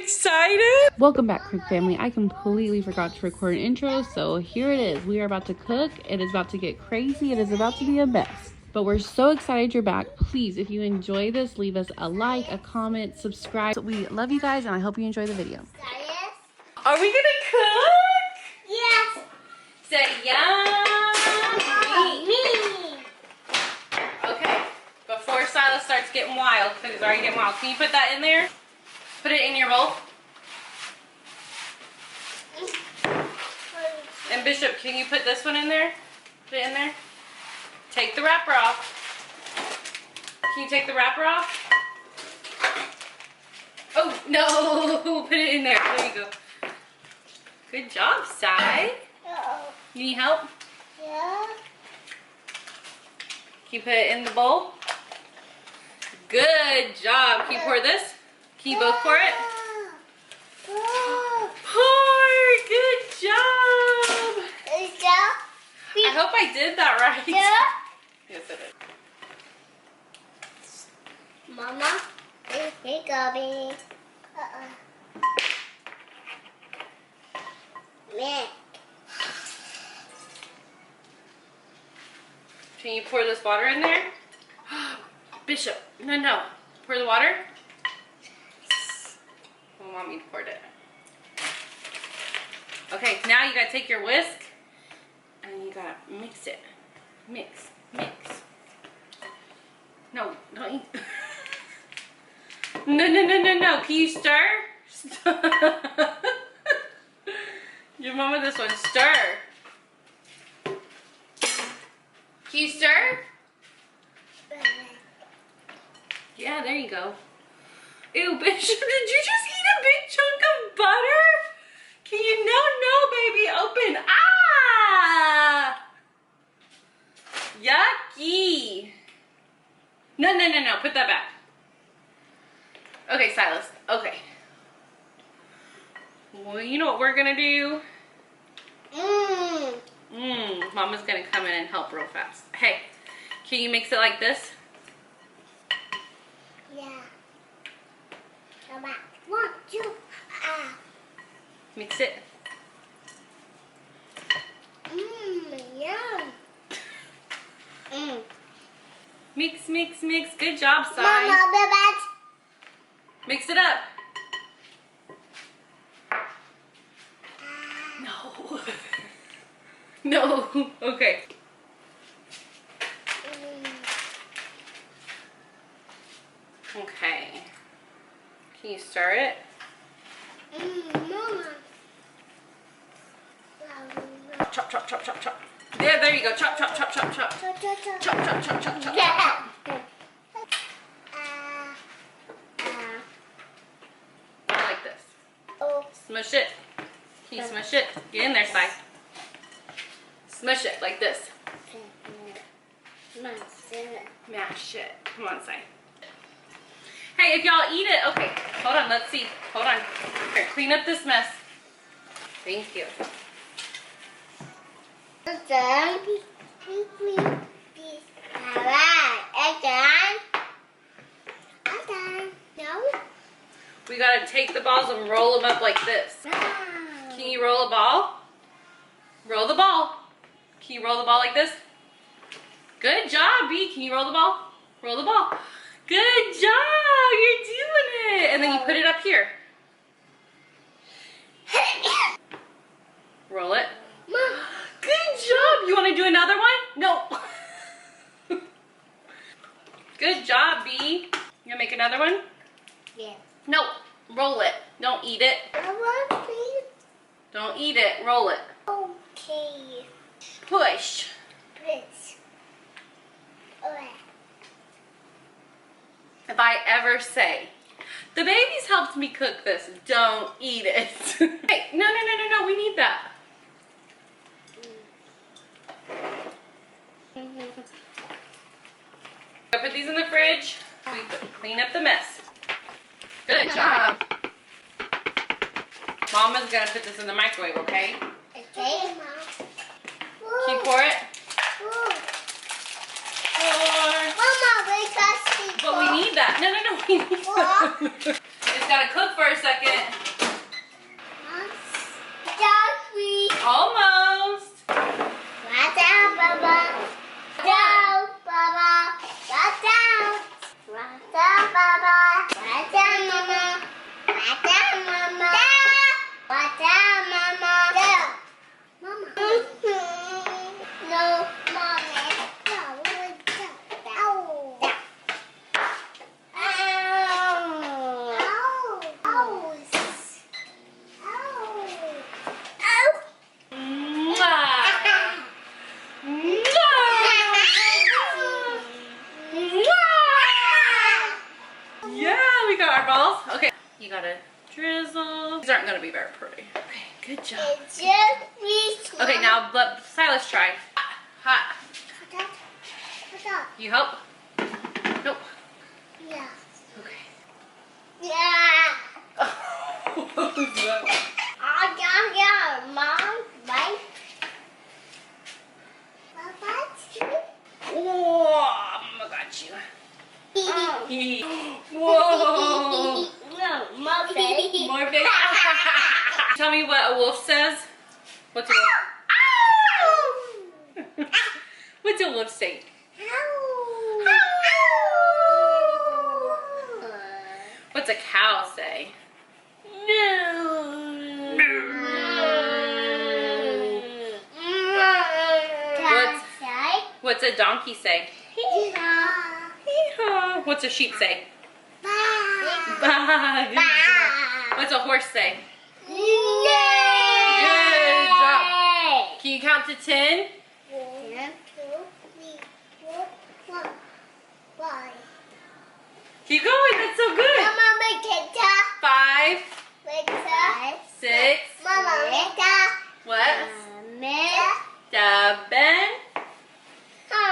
excited? Welcome back, Cook Family. I completely forgot to record an intro, so here it is. We are about to cook. It is about to get crazy. It is about to be a mess. But we're so excited you're back. Please, if you enjoy this, leave us a like, a comment, subscribe. We love you guys, and I hope you enjoy the video. Are we gonna cook? Yes. Say yum. Me. Okay, before Silas starts getting wild, because he's already getting wild, can you put that in there? Put it in your bowl. And Bishop, can you put this one in there? Put it in there. Take the wrapper off. Can you take the wrapper off? Oh, no. Put it in there. There you go. Good job, Si. You need help? Yeah. Can you put it in the bowl? Good job. Can you pour this? Can you both pour it? Pour! Good job! I hope I did that right. Yeah. Yes, I did. Mama, hey, Gabby. Milk. Can you pour this water in there? Bishop, no. Pour the water. Well, Mommy poured it. Okay, now you gotta take your whisk and you gotta mix it. Mix. No, don't eat. No. Can you stir? Give Mama this one. Stir. Can you stir? Yeah, there you go. Ew, Bishop, did you just eat a big chunk of butter? Can you? No, baby, open. Ah! Yucky. No, put that back. Okay, Silas, okay. Well, you know what we're gonna do? Mama's gonna come in and help real fast. Hey, can you mix it like this? Yeah. Come on. 1, 2. Mix it. Yum. Mix. Good job, Si. Mama, baby. Mix it up. No. Okay. Okay. Can you stir it? Mama. Chop. There you go. Chop. Chop. Yeah. Like this. Oh. Smush it. Can you smush it? Get in there, Si. Smush it like this. Mash it. Come on, Si. Hey, if y'all eat it, okay. Hold on, let's see. Hold on. Here, clean up this mess. Thank you. We gotta take the balls and roll them up like this. Can you roll a ball? Roll the ball. Can you roll the ball like this? Good job, B. Can you roll the ball? Roll the ball. Good job. You're doing it. And then you put it up here. Roll it. Good job. You want to do another one? No. Good job, B. You gonna make another one? Yeah. No. Roll it. Don't eat it. Don't eat it. Roll it. Okay. Push. Please. Okay. If I ever say, the babies helped me cook this, don't eat it. Hey, no, we need that. I put these in the fridge. Clean up the mess. Good job. Mama's gonna put this in the microwave, okay? Okay, Mom. Can you pour it? Pour. Mama, we got But we need that. No, we need that. Is gotta cook for a second. Doggy. Almost. Right down, Baba. Down, Baba. Right down. Right down, Baba. Right down, Mama. Right down, Mama. Down. Right down, Mama. Down. Mama. No, Mommy. No, down. Down. Ow. Ow. Ow. Yeah, we got our balls. Okay, you gotta drizzle. These aren't gonna be very pretty. Okay, good job. Okay, now let Silas try. Hot. You help? Nope. Yeah. Okay. Yeah. What was that? Yeah, Mom, right? Oh, Mama got you. Whoa. No, more baby. More big. Tell me what a wolf says. What's a wolf? What's a wolf say? What's a cow say? What's a donkey say? Hee-haw. What's a sheep say? Baa. Good job. What's a horse say? Good job. Can you count to 10? 1, 2, 3, 4, 5. Keep going. That's so good. Mama, make it 5, 6. Mama, make it. What? 7,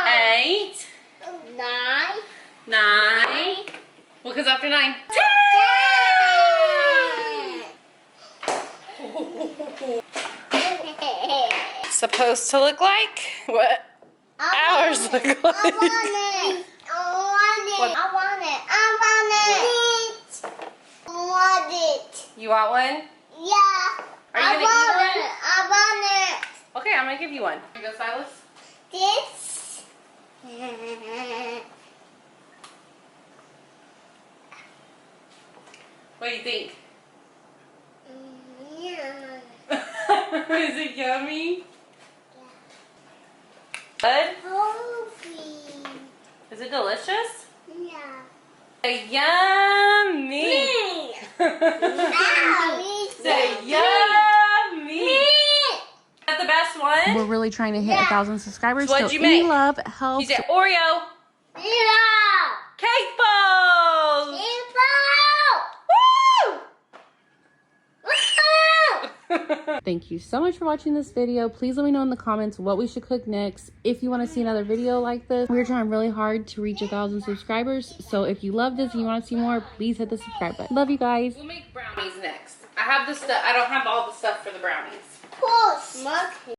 8, 9. What comes after 9? 10. Supposed to look like what ours look like. I want it. You want one? Yeah. Are you gonna eat one? I want it. Okay, I'm gonna give you one. Here you go, Silas. This. What do you think? Yeah. Is it yummy? Good? Coffee. Is it delicious? Yeah. Yummy! Say yummy! Is that the best one? We're really trying to hit 1,000 subscribers. What'd so you any make? love You helps. said Oreo cake balls! Woo! Thank you so much for watching this video. Please let me know in the comments what we should cook next. If you want to see another video like this, we're trying really hard to reach 1,000 subscribers. So if you love this and you want to see more, please hit the subscribe button. Love you guys. We'll make brownies next. I have the stuff. I don't have all the stuff for the brownies. Push.